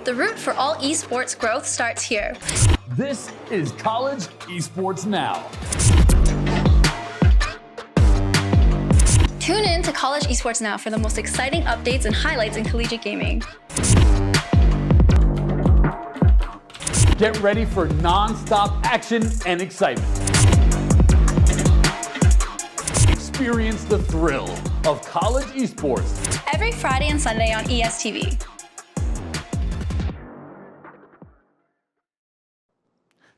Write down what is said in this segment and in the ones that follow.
The route for all esports growth starts here. This is College Esports Now. Tune in to College Esports Now for the most exciting updates and highlights in collegiate gaming. Get ready for non-stop action and excitement. Experience the thrill of college esports Every Friday and Sunday on ESTV.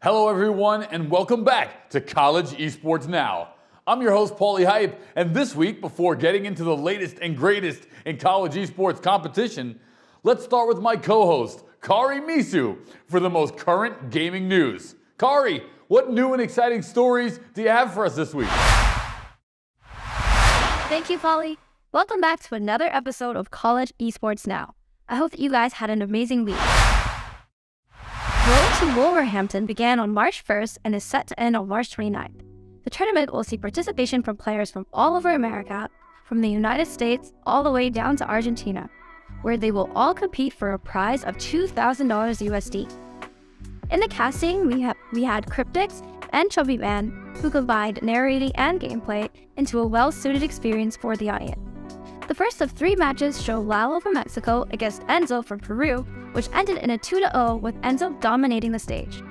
Hello everyone and welcome back to College Esports Now. I'm your host Paulie Hype, and this week, before getting into the latest and greatest in college esports competition, let's start with my co-host, Kari Misu, for the most current gaming news. Kari, what new and exciting stories do you have for us this week? Thank you, Paulie. Welcome back to another episode of College Esports Now. I hope that you guys had an amazing week. Road to Wolverhampton began on March 1st and is set to end on March 29th. The tournament will see participation from players from all over America, from the United States all the way down to Argentina, where they will all compete for a prize of $2,000 USD. In the casting, we had Cryptix and Chubby Man, who combined narrating and gameplay into a well-suited experience for the audience. The first of 3 matches show Lalo from Mexico against Enzo from Peru, which ended in a 2-0 with Enzo dominating the stage.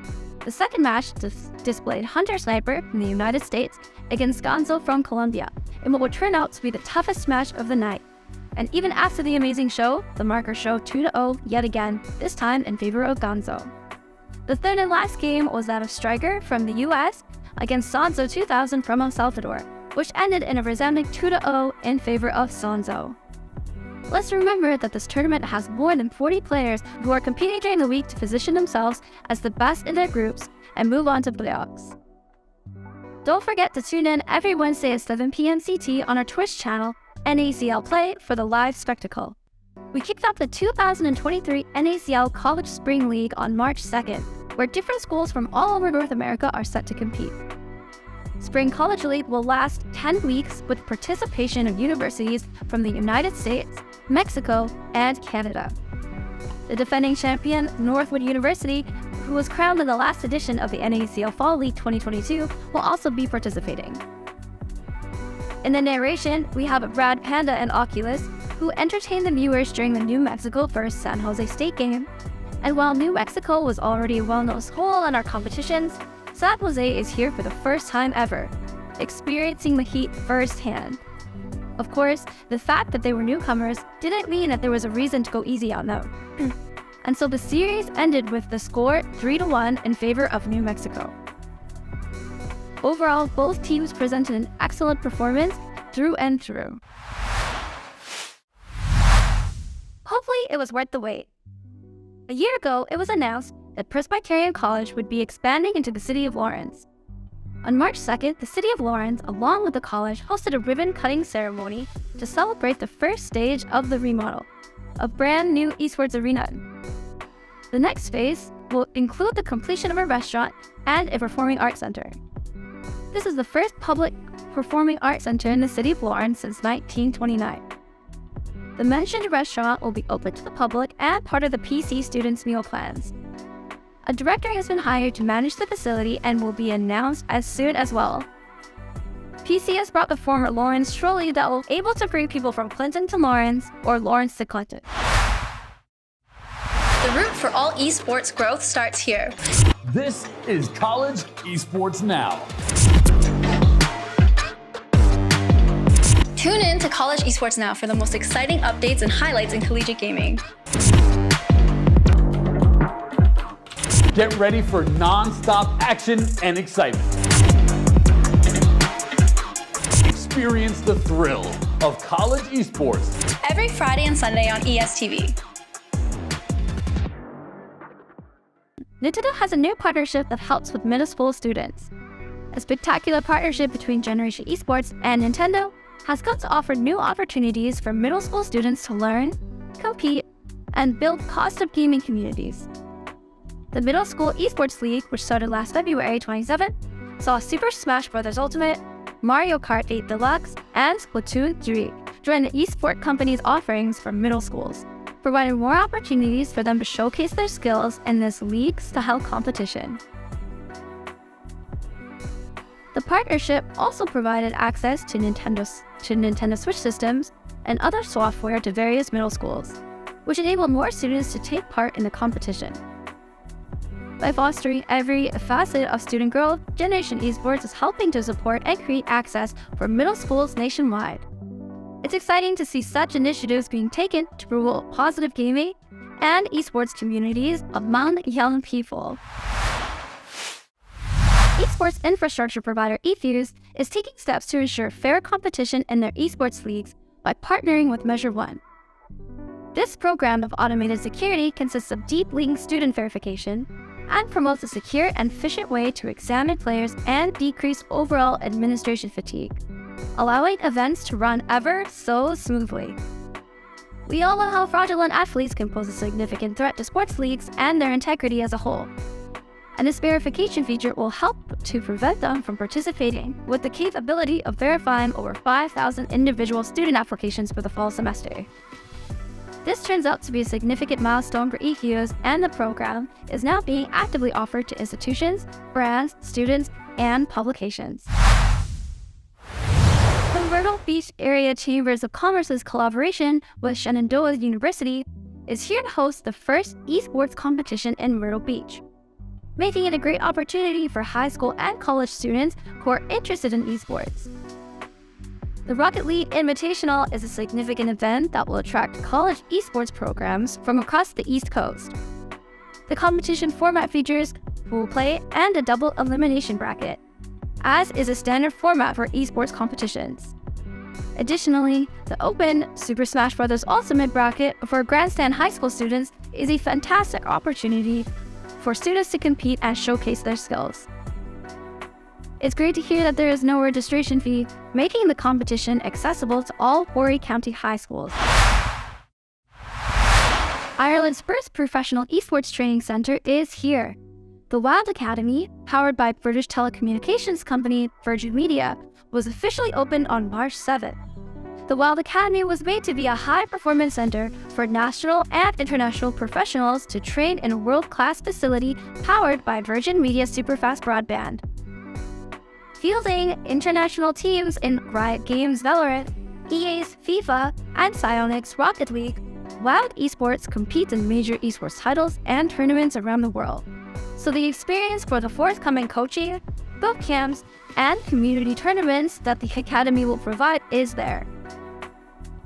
The second match displayed Hunter Sniper from the United States against Gonzo from Colombia, in what would turn out to be the toughest match of the night. And even after the amazing show, the markers show 2-0 yet again, this time in favor of Gonzo. The third and last game was that of Striker from the US against Sonzo 2000 from El Salvador, which ended in a resounding 2-0 in favor of Sonzo. Let's remember that this tournament has more than 40 players who are competing during the week to position themselves as the best in their groups and move on to playoffs. Don't forget to tune in every Wednesday at 7 p.m. CT on our Twitch channel, NACL Play, for the live spectacle. We kicked off the 2023 NACL College Spring League on March 2nd, where different schools from all over North America are set to compete. Spring College League will last 10 weeks with participation of universities from the United States, Mexico, and Canada. The defending champion, Northwood University, who was crowned in the last edition of the NACL Fall League 2022, will also be participating. In the narration, we have Brad Panda and Oculus, who entertained the viewers during the New Mexico vs. San Jose State game. And while New Mexico was already a well-known school in our competitions, San Jose is here for the first time ever, experiencing the heat firsthand. Of course, the fact that they were newcomers didn't mean that there was a reason to go easy on them. And so the series ended with the score 3-1 in favor of New Mexico. Overall, both teams presented an excellent performance through and through. Hopefully, it was worth the wait. A year ago, it was announced that Presbyterian College would be expanding into the city of Lawrence. On March 2nd, the city of Lawrence, along with the college, hosted a ribbon-cutting ceremony to celebrate the first stage of the remodel, a brand new esports arena. The next phase will include the completion of a restaurant and a performing arts center. This is the first public performing arts center in the city of Lawrence since 1929. The mentioned restaurant will be open to the public and part of the PC students' meal plans. A director has been hired to manage the facility and will be announced as soon as well. PC has brought the former Lawrence trolley that will be able to bring people from Clinton to Lawrence or Lawrence to Clinton. The route for all esports growth starts here. This is College Esports Now. Tune in to College Esports Now for the most exciting updates and highlights in collegiate gaming. Get ready for non-stop action and excitement. Experience the thrill of college esports Every Friday and Sunday on ESTV. Nintendo has a new partnership that helps with middle school students. A spectacular partnership between Generation Esports and Nintendo has come to offer new opportunities for middle school students to learn, compete, and build custom gaming communities. The Middle School Esports League, which started last February 27th, saw Super Smash Bros. Ultimate, Mario Kart 8 Deluxe, and Splatoon 3 join the eSport company's offerings for middle schools. providing more opportunities for them to showcase their skills in this league-style competition. The partnership also provided access to Nintendo Switch systems and other software to various middle schools, which enabled more students to take part in the competition. By fostering every facet of student growth, Generation Esports is helping to support and create access for middle schools nationwide. It's exciting to see such initiatives being taken to promote positive gaming and esports communities among young people. Esports infrastructure provider eFuse is taking steps to ensure fair competition in their esports leagues by partnering with Measure 1. This program of automated security consists of deep league student verification and promotes a secure and efficient way to examine players and decrease overall administration fatigue, allowing events to run ever so smoothly. We all know how fraudulent athletes can pose a significant threat to sports leagues and their integrity as a whole. And this verification feature will help to prevent them from participating, with the capability of verifying over 5,000 individual student applications for the fall semester. This turns out to be a significant milestone for eFuse, and the program is now being actively offered to institutions, brands, students, and publications. The Myrtle Beach Area Chambers of Commerce's collaboration with Shenandoah University is here to host the first esports competition in Myrtle Beach, making it a great opportunity for high school and college students who are interested in esports. The Rocket League Invitational is a significant event that will attract college esports programs from across the East Coast. The competition format features pool play and a double elimination bracket, as is a standard format for esports competitions. Additionally, the Open Super Smash Bros. Ultimate bracket for Grandstand high school students is a fantastic opportunity for students to compete and showcase their skills. It's great to hear that there is no registration fee, making the competition accessible to all Horry County high schools. Ireland's first professional esports training center is here. The Wild Academy, powered by British telecommunications company Virgin Media, was officially opened on March 7th. The Wild Academy was made to be a high-performance center for national and international professionals to train in a world-class facility powered by Virgin Media Superfast Broadband. Fielding international teams in Riot Games Valorant, EA's FIFA, and Psyonix's Rocket League, Wild Esports competes in major esports titles and tournaments around the world. So the experience for the forthcoming coaching, boot camps, and community tournaments that the Academy will provide is there.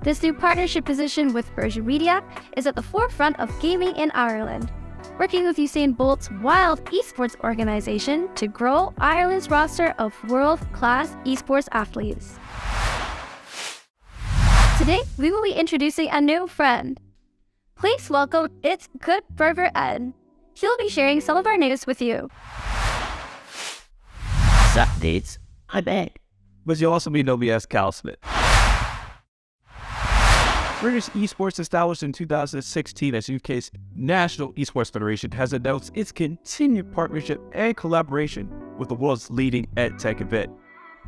This new partnership position with Virgin Media is at the forefront of gaming in Ireland, working with Usain Bolt's Wild Esports organization to grow Ireland's roster of world-class esports athletes. Today, we will be introducing a new friend. Please welcome It's Good Burger Ed. He'll be sharing some of our news with you. Sup, dudes? I'm Ed. But you also may know me as Cal Smith. British Esports, established in 2016 as UK's National Esports Federation, has announced its continued partnership and collaboration with the world's leading EdTech event.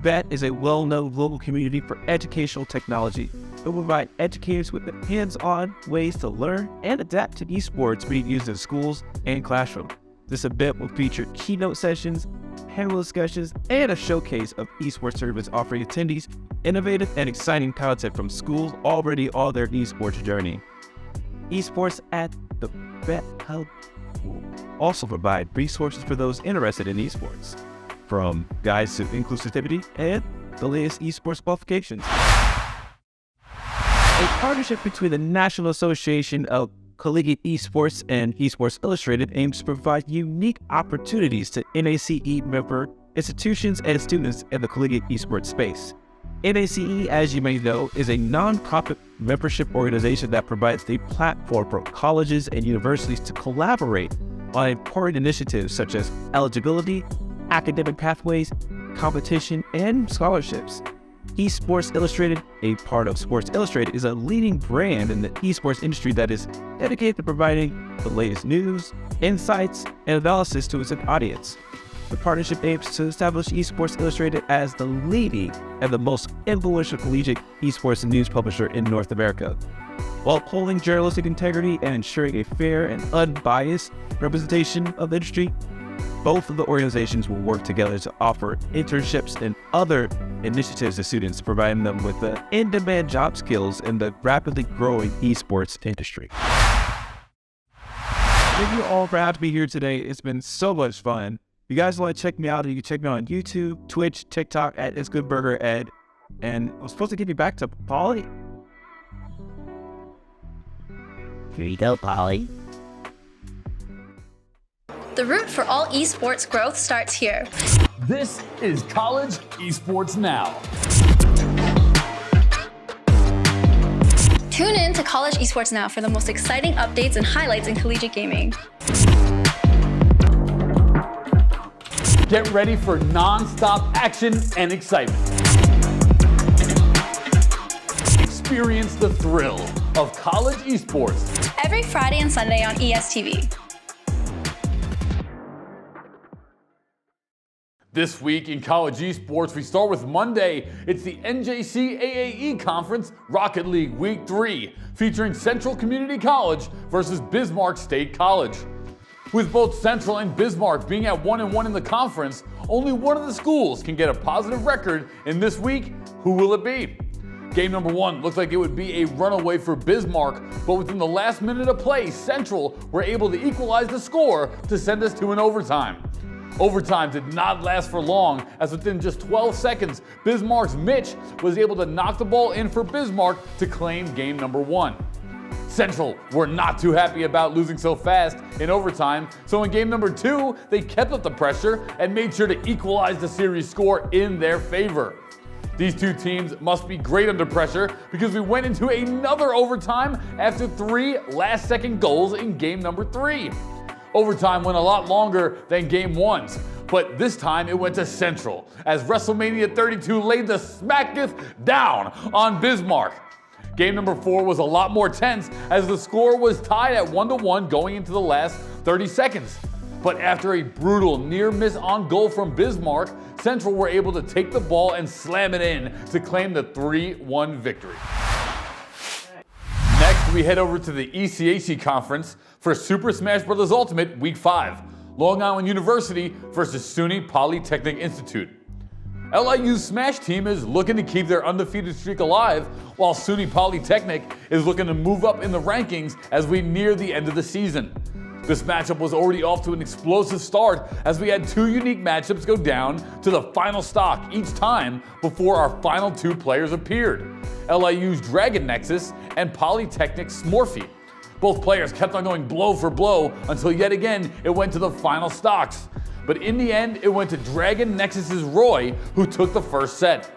BET is a well-known global community for educational technology. It will provide educators with the hands-on ways to learn and adapt to esports being used in schools and classrooms. This event will feature keynote sessions, panel discussions, and a showcase of esports tournaments offering attendees innovative and exciting content from schools already on their esports journey. Esports at the BET Hub will also provide resources for those interested in esports, from guides to inclusivity and the latest esports qualifications. A partnership between the National Association of Collegiate Esports and Esports Illustrated aims to provide unique opportunities to NACE member institutions and students in the collegiate esports space. NACE, as you may know, is a non-profit membership organization that provides a platform for colleges and universities to collaborate on important initiatives such as eligibility, academic pathways, competition, and scholarships. Esports Illustrated, a part of Sports Illustrated, is a leading brand in the esports industry that is dedicated to providing the latest news, insights, and analysis to its audience. The partnership aims to establish Esports Illustrated as the leading and the most influential collegiate esports news publisher in North America. while upholding journalistic integrity and ensuring a fair and unbiased representation of the industry. Both of the organizations will work together to offer internships and other initiatives to students, providing them with the in-demand job skills in the rapidly growing esports industry. Thank you all for having me here today. It's been so much fun. If you guys want to check me out, you can check me out on YouTube, Twitch, TikTok at It's Good Burger Ed. And I was supposed to give you back to Polly. Here you go, Polly. The route for all esports growth starts here. This is College Esports Now. Tune in to College Esports Now for the most exciting updates and highlights in collegiate gaming. Get ready for non-stop action and excitement. Experience the thrill of college esports Every Friday and Sunday on ESTV. This week in college esports, we start with Monday. It's the NJC AAE Conference Rocket League Week 3, featuring Central Community College versus Bismarck State College. With both Central and Bismarck being at 1-1 in the conference, only one of the schools can get a positive record in this week. Who will it be? Game number 1 looked like it would be a runaway for Bismarck, but within the last minute of play, Central were able to equalize the score to send us to an overtime. Overtime did not last for long, as within just 12 seconds, Bismarck's Mitch was able to knock the ball in for Bismarck to claim game number 1. Central were not too happy about losing so fast in overtime, so in game number 2, they kept up the pressure and made sure to equalize the series score in their favor. These two teams must be great under pressure, because we went into another overtime after 3 last-second goals in game number 3. Overtime went a lot longer than game 1's, but this time it went to Central, as WrestleMania 32 laid the smacketh down on Bismarck. Game number 4 was a lot more tense, as the score was tied at 1-1 going into the last 30 seconds. But after a brutal near-miss on goal from Bismarck, Central were able to take the ball and slam it in to claim the 3-1 victory. Next, we head over to the ECAC Conference for Super Smash Bros. Ultimate Week 5, Long Island University versus SUNY Polytechnic Institute. LIU's Smash team is looking to keep their undefeated streak alive, while SUNY Polytechnic is looking to move up in the rankings as we near the end of the season. This matchup was already off to an explosive start, as we had 2 unique matchups go down to the final stock each time before our final 2 players appeared: LIU's Dragon Nexus and Polytechnic's Smorphy. Both players kept on going blow for blow until yet again it went to the final stocks. But in the end, it went to Dragon Nexus's Roy, who took the first set.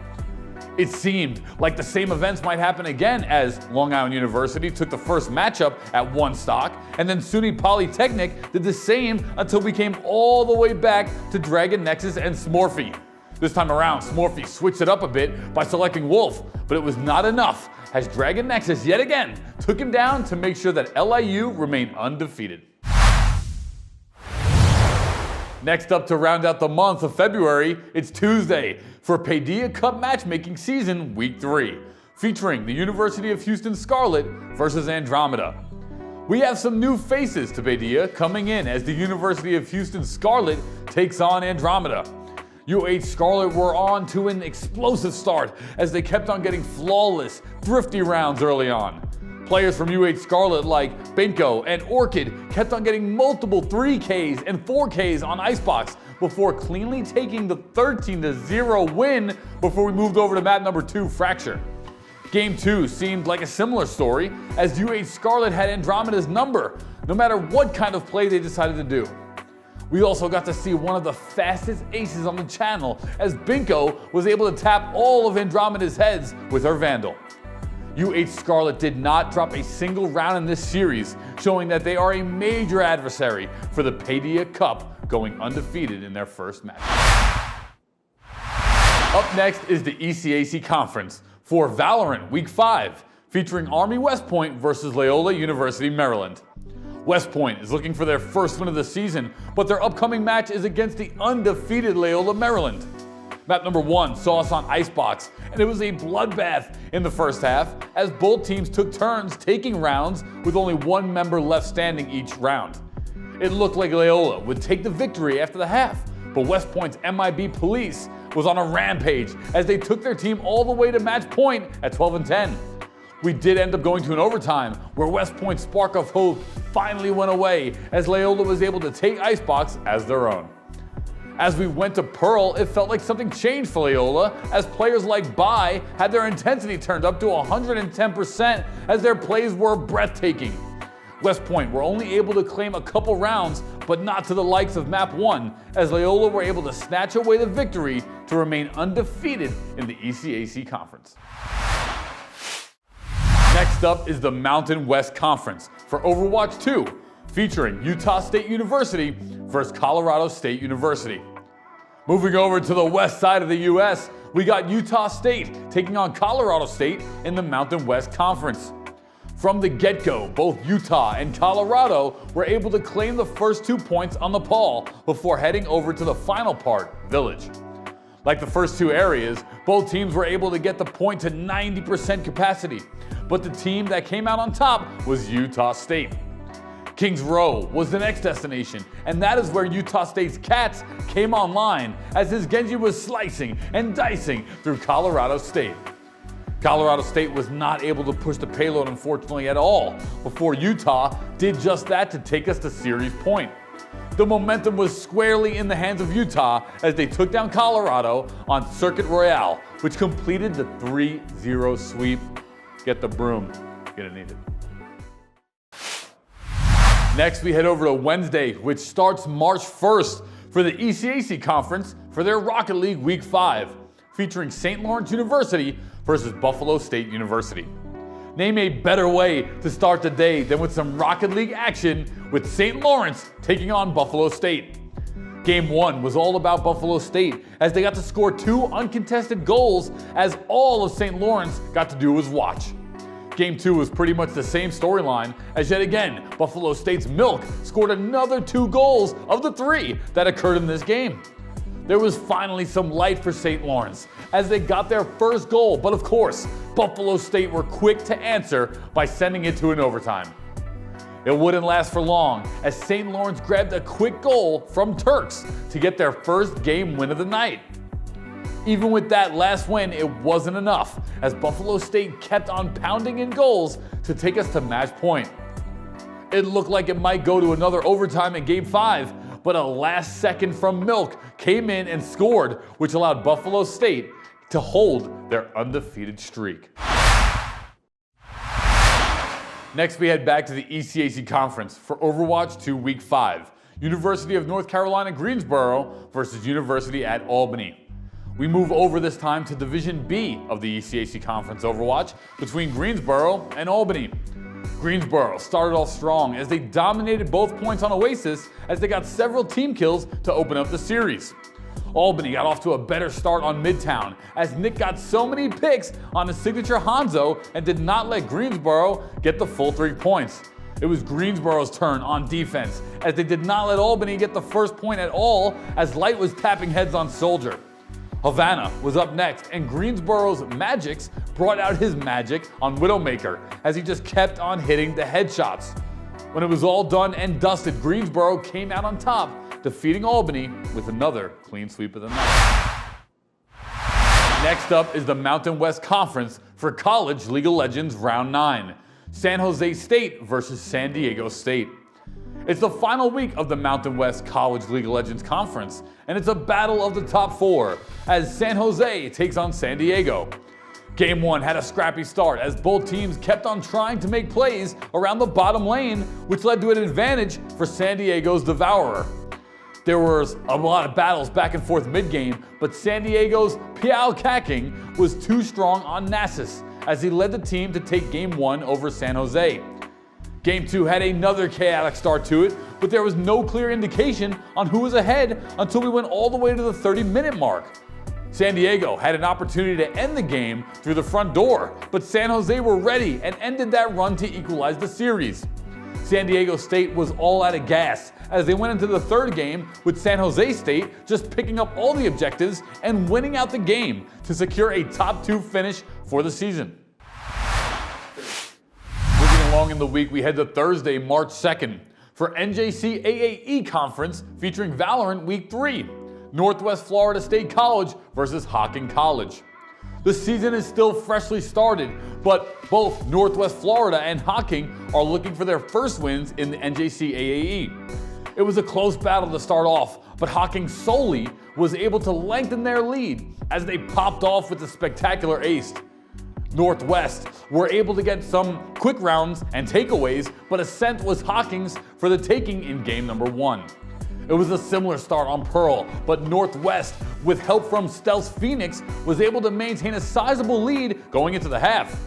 It seemed like the same events might happen again, as Long Island University took the first matchup at 1 stock, and then SUNY Polytechnic did the same until we came all the way back to Dragon Nexus and Smorphy. This time around, Smorphy switched it up a bit by selecting Wolf, but it was not enough, as Dragon Nexus yet again took him down to make sure that LIU remained undefeated. Next up, to round out the month of February, it's Tuesday for Paideia Cup Matchmaking Season Week 3, featuring the University of Houston Scarlet versus Andromeda. We have some new faces to Paideia coming in as the University of Houston Scarlet takes on Andromeda. UH Scarlet were on to an explosive start, as they kept on getting flawless, thrifty rounds early on. Players from UH Scarlet like Binko and Orchid kept on getting multiple 3Ks and 4Ks on Icebox before cleanly taking the 13-0 win before we moved over to map number 2, Fracture. Game 2 seemed like a similar story, as UH Scarlet had Andromeda's number, no matter what kind of play they decided to do. We also got to see one of the fastest aces on the channel, as Binko was able to tap all of Andromeda's heads with her Vandal. UH Scarlet did not drop a single round in this series, showing that they are a major adversary for the Paideia Cup, going undefeated in their first match. Up next is the ECAC Conference for Valorant Week 5, featuring Army West Point versus Loyola University Maryland. West Point is looking for their first win of the season, but their upcoming match is against the undefeated Loyola Maryland. Map number 1 saw us on Icebox, and it was a bloodbath in the first half as both teams took turns taking rounds with only one member left standing each round. It looked like Loyola would take the victory after the half, but West Point's MIB Police was on a rampage as they took their team all the way to match point at 12-10. We did end up going to an overtime where West Point's spark of hope finally went away as Loyola was able to take Icebox as their own. As we went to Pearl, it felt like something changed for Loyola as players like Bai had their intensity turned up to 110% as their plays were breathtaking. West Point were only able to claim a couple rounds, but not to the likes of Map 1, as Loyola were able to snatch away the victory to remain undefeated in the ECAC Conference. Next up is the Mountain West Conference for Overwatch 2, featuring Utah State University versus Colorado State University. Moving over to the west side of the US, we got Utah State taking on Colorado State in the Mountain West Conference. From the get-go, both Utah and Colorado were able to claim the first 2 points on the Paul before heading over to the final part, Village. Like the first 2 areas, both teams were able to get the point to 90% capacity, but the team that came out on top was Utah State. Kings Row was the next destination, and that is where Utah State's Cats came online as his Genji was slicing and dicing through Colorado State. Colorado State was not able to push the payload, unfortunately, at all, before Utah did just that to take us to series point. The momentum was squarely in the hands of Utah as they took down Colorado on Circuit Royale, which completed the 3-0 sweep. Get the broom, gonna need it. Next, we head over to Wednesday, which starts March 1st for the ECAC Conference for their Rocket League Week 5, featuring St. Lawrence University versus Buffalo State University. Name a better way to start the day than with some Rocket League action with St. Lawrence taking on Buffalo State. Game 1 was all about Buffalo State as they got to score 2 uncontested goals as all of St. Lawrence got to do was watch. Game 2 was pretty much the same storyline as yet again, Buffalo State's Milk scored another 2 goals of the 3 that occurred in this game. There was finally some light for St. Lawrence as they got their first goal, but of course, Buffalo State were quick to answer by sending it to an overtime. It wouldn't last for long as St. Lawrence grabbed a quick goal from Turks to get their first game win of the night. Even with that last win, it wasn't enough as Buffalo State kept on pounding in goals to take us to match point. It looked like it might go to another overtime in Game 5, but a last second from Milk came in and scored, which allowed Buffalo State to hold their undefeated streak. Next, we head back to the ECAC Conference for Overwatch 2 Week 5, University of North Carolina Greensboro versus University at Albany. We move over this time to Division B of the ECAC Conference Overwatch between Greensboro and Albany. Greensboro started off strong as they dominated both points on Oasis as they got several team kills to open up the series. Albany got off to a better start on Midtown as Nick got so many picks on his signature Hanzo and did not let Greensboro get the full 3 points. It was Greensboro's turn on defense as they did not let Albany get the first point at all as Light was tapping heads on Soldier. Havana was up next, and Greensboro's Magix brought out his magic on Widowmaker as he just kept on hitting the headshots. When it was all done and dusted, Greensboro came out on top, defeating Albany with another clean sweep of the night. Next up is the Mountain West Conference for College League of Legends Round 9, San Jose State versus San Diego State. It's the final week of the Mountain West College League of Legends Conference, and it's a battle of the top 4 as San Jose takes on San Diego. Game 1 had a scrappy start as both teams kept on trying to make plays around the bottom lane, which led to an advantage for San Diego's Devourer. There was a lot of battles back and forth mid-game, but San Diego's Piao Kaking was too strong on Nasus as he led the team to take Game 1 over San Jose. Game 2 had another chaotic start to it, but there was no clear indication on who was ahead until we went all the way to the 30-minute mark. San Diego had an opportunity to end the game through the front door, but San Jose were ready and ended that run to equalize the series. San Diego State was all out of gas as they went into the third game with San Jose State just picking up all the objectives and winning out the game to secure a top 2 finish for the season. Moving along in the week, we head to Thursday, March 2nd for NJC AAE Conference featuring Valorant Week 3, Northwest Florida State College versus Hocking College. The season is still freshly started, but both Northwest Florida and Hocking are looking for their first wins in the NJC AAE. It was a close battle to start off, but Hocking solely was able to lengthen their lead as they popped off with a spectacular ace. Northwest were able to get some quick rounds and takeaways, but Ascent was Hocking's for the taking in game number 1. It was a similar start on Pearl, but Northwest, with help from Stealth Phoenix, was able to maintain a sizable lead going into the half.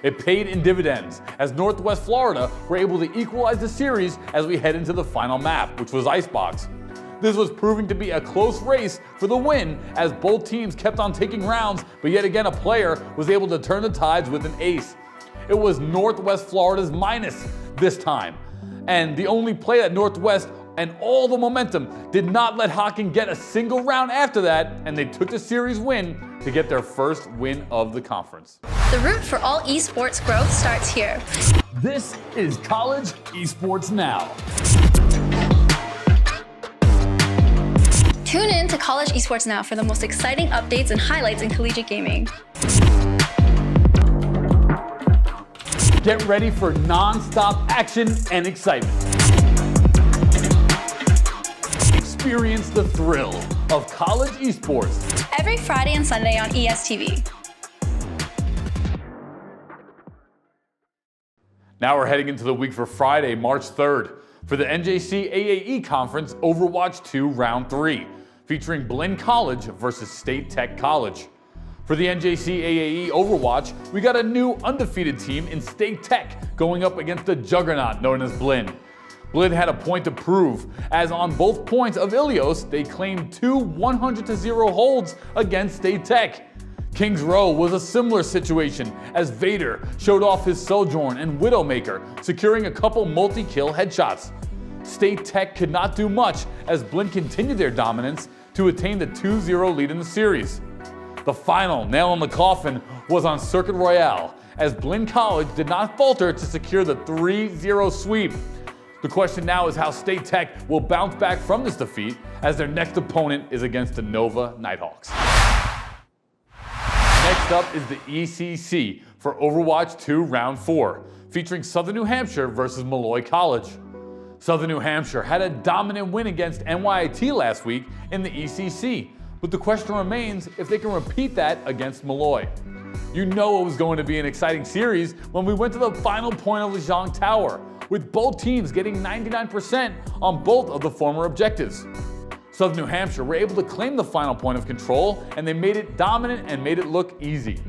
It paid in dividends, as Northwest Florida were able to equalize the series as we head into the final map, which was Icebox. This was proving to be a close race for the win as both teams kept on taking rounds, but yet again a player was able to turn the tides with an ace. It was Northwest Florida's minus this time, and the only play that Northwest and all the momentum did not let Hocking get a single round after that, and they took the series win to get their first win of the conference. The route for all esports growth starts here. This is College Esports Now. Tune in to College Esports Now for the most exciting updates and highlights in collegiate gaming. Get ready for non-stop action and excitement. Experience the thrill of college esports Every Friday and Sunday on ESTV. Now we're heading into the week for Friday, March 3rd, for the NJC AAE Conference Overwatch 2 Round 3, featuring Blinn College versus State Tech College. For the NJC AAE Overwatch, we got a new undefeated team in State Tech going up against the juggernaut known as Blinn. Blinn had a point to prove, as on both points of Ilios, they claimed 2 100-0 holds against State Tech. Kings Row was a similar situation as Vader showed off his Sojourn and Widowmaker, securing a couple multi-kill headshots. State Tech could not do much as Blinn continued their dominance to attain the 2-0 lead in the series. The final nail in the coffin was on Circuit Royale, as Blinn College did not falter to secure the 3-0 sweep. The question now is how State Tech will bounce back from this defeat, as their next opponent is against the Nova Nighthawks. Next up is the ECC for Overwatch 2 Round 4, featuring Southern New Hampshire versus Malloy College. Southern New Hampshire had a dominant win against NYIT last week in the ECC, but the question remains if they can repeat that against Malloy. You know it was going to be an exciting series when we went to the final point of Lejong Tower, with both teams getting 99% on both of the former objectives. Southern New Hampshire were able to claim the final point of control, and they made it dominant and made it look easy.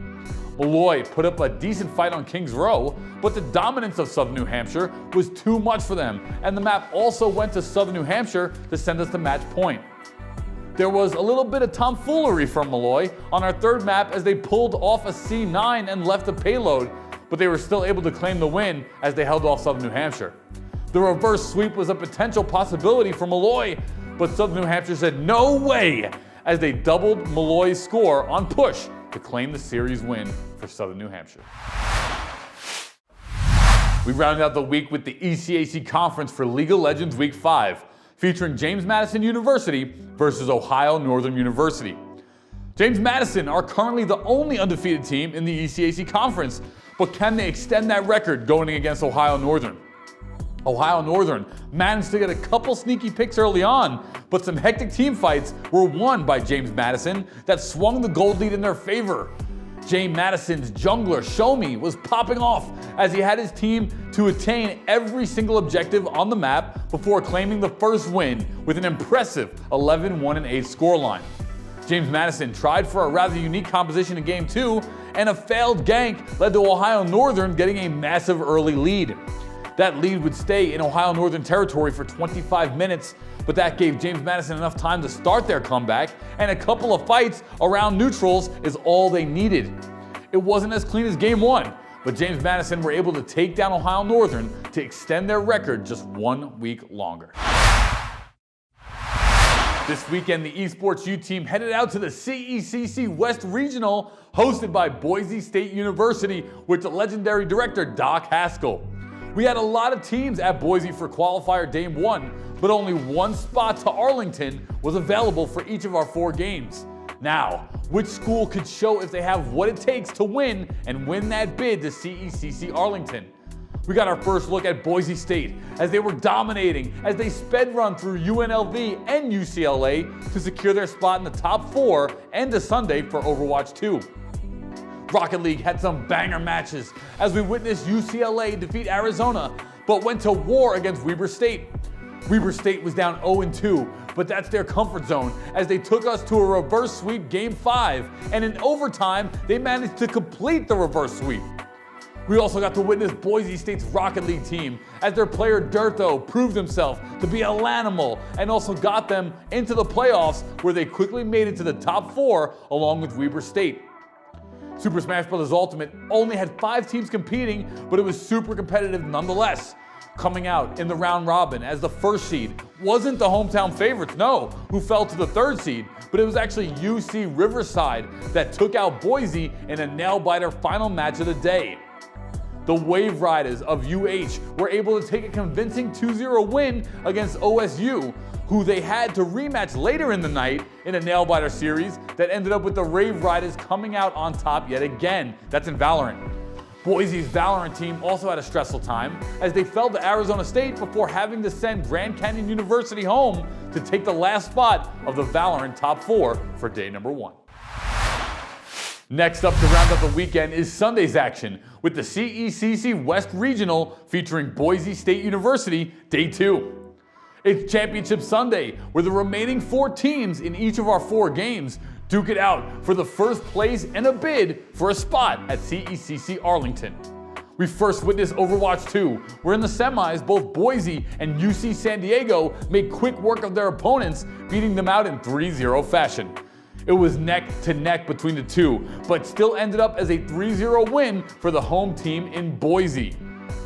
Malloy put up a decent fight on Kings Row, but the dominance of Southern New Hampshire was too much for them, and the map also went to Southern New Hampshire to send us the match point. There was a little bit of tomfoolery from Malloy on our third map as they pulled off a C9 and left the payload, but they were still able to claim the win as they held off Southern New Hampshire. The reverse sweep was a potential possibility for Malloy, but Southern New Hampshire said no way as they doubled Malloy's score on push to claim the series win for Southern New Hampshire. We rounded out the week with the ECAC Conference for League of Legends Week 5, featuring James Madison University versus Ohio Northern University. James Madison are currently the only undefeated team in the ECAC Conference, but can they extend that record going against Ohio Northern? Ohio Northern managed to get a couple sneaky picks early on, but some hectic team fights were won by James Madison that swung the gold lead in their favor. James Madison's jungler, Shomi, was popping off as he had his team to attain every single objective on the map before claiming the first win with an impressive 11-1-8 scoreline. James Madison tried for a rather unique composition in Game 2, and a failed gank led to Ohio Northern getting a massive early lead. That lead would stay in Ohio Northern territory for 25 minutes, but that gave James Madison enough time to start their comeback, and a couple of fights around neutrals is all they needed. It wasn't as clean as Game 1, but James Madison were able to take down Ohio Northern to extend their record just 1 week longer. This weekend, the Esports U team headed out to the CECC West Regional, hosted by Boise State University with the legendary director Doc Haskell. We had a lot of teams at Boise for qualifier day 1, but only one spot to Arlington was available for each of our 4 games. Now, which school could show if they have what it takes to win and win that bid to CECC Arlington? We got our first look at Boise State as they were dominating as they sped run through UNLV and UCLA to secure their spot in the top 4 and to Sunday for Overwatch 2. Rocket League had some banger matches as we witnessed UCLA defeat Arizona, but went to war against Weber State. Weber State was down 0-2, but that's their comfort zone as they took us to a reverse sweep game 5, and in overtime, they managed to complete the reverse sweep. We also got to witness Boise State's Rocket League team as their player Dirtho proved himself to be a Lanimal and also got them into the playoffs where they quickly made it to the top 4 along with Weber State. Super Smash Bros. Ultimate only had 5 teams competing, but it was super competitive nonetheless. Coming out in the round robin as the first seed wasn't the hometown favorites, no, who fell to the 3rd seed, but it was actually UC Riverside that took out Boise in a nail-biter final match of the day. The Wave Riders of UH were able to take a convincing 2-0 win against OSU, who they had to rematch later in the night in a nail-biter series that ended up with the Wave Riders coming out on top yet again. That's in Valorant. Boise's Valorant team also had a stressful time as they fell to Arizona State before having to send Grand Canyon University home to take the last spot of the Valorant top 4 for day number 1. Next up to round out the weekend is Sunday's action with the CECC West Regional featuring Boise State University day 2. It's Championship Sunday where the remaining 4 teams in each of our 4 games duke it out for the first place and a bid for a spot at CECC Arlington. We first witnessed Overwatch 2, where in the semis, both Boise and UC San Diego made quick work of their opponents, beating them out in 3-0 fashion. It was neck to neck between the two, but still ended up as a 3-0 win for the home team in Boise.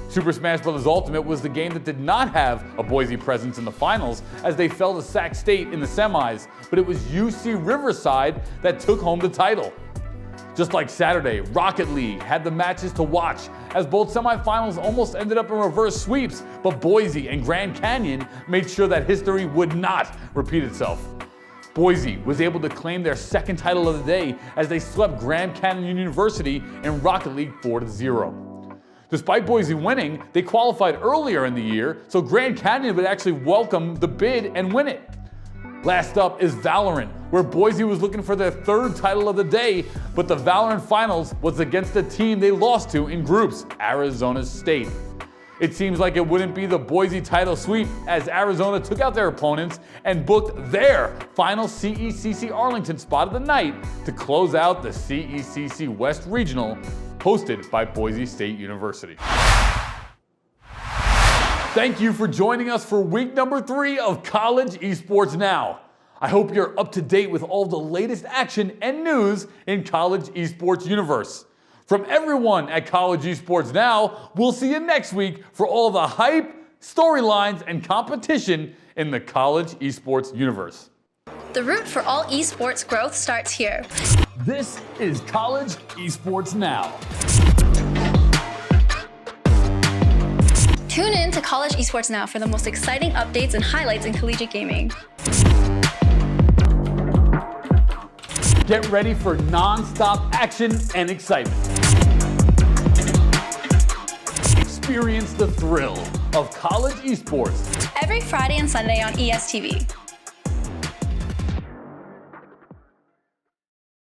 Super Smash Bros. Ultimate was the game that did not have a Boise presence in the finals as they fell to Sac State in the semis, but it was UC Riverside that took home the title. Just like Saturday, Rocket League had the matches to watch as both semifinals almost ended up in reverse sweeps, but Boise and Grand Canyon made sure that history would not repeat itself. Boise was able to claim their 2nd title of the day as they swept Grand Canyon University in Rocket League 4-0. Despite Boise winning, they qualified earlier in the year, so Grand Canyon would actually welcome the bid and win it. Last up is Valorant, where Boise was looking for their 3rd title of the day, but the Valorant Finals was against the team they lost to in groups, Arizona State. It seems like it wouldn't be the Boise title sweep as Arizona took out their opponents and booked their final CECC Arlington spot of the night to close out the CECC West Regional, hosted by Boise State University. Thank you for joining us for week number 3 of College Esports Now. I hope you're up to date with all the latest action and news in College Esports universe. From everyone at College Esports Now, we'll see you next week for all the hype, storylines, and competition in the College Esports universe. The route for all esports growth starts here. This is College Esports Now. Tune in to College Esports Now for the most exciting updates and highlights in collegiate gaming. Get ready for non-stop action and excitement. Experience the thrill of college esports Every Friday and Sunday on ESTV.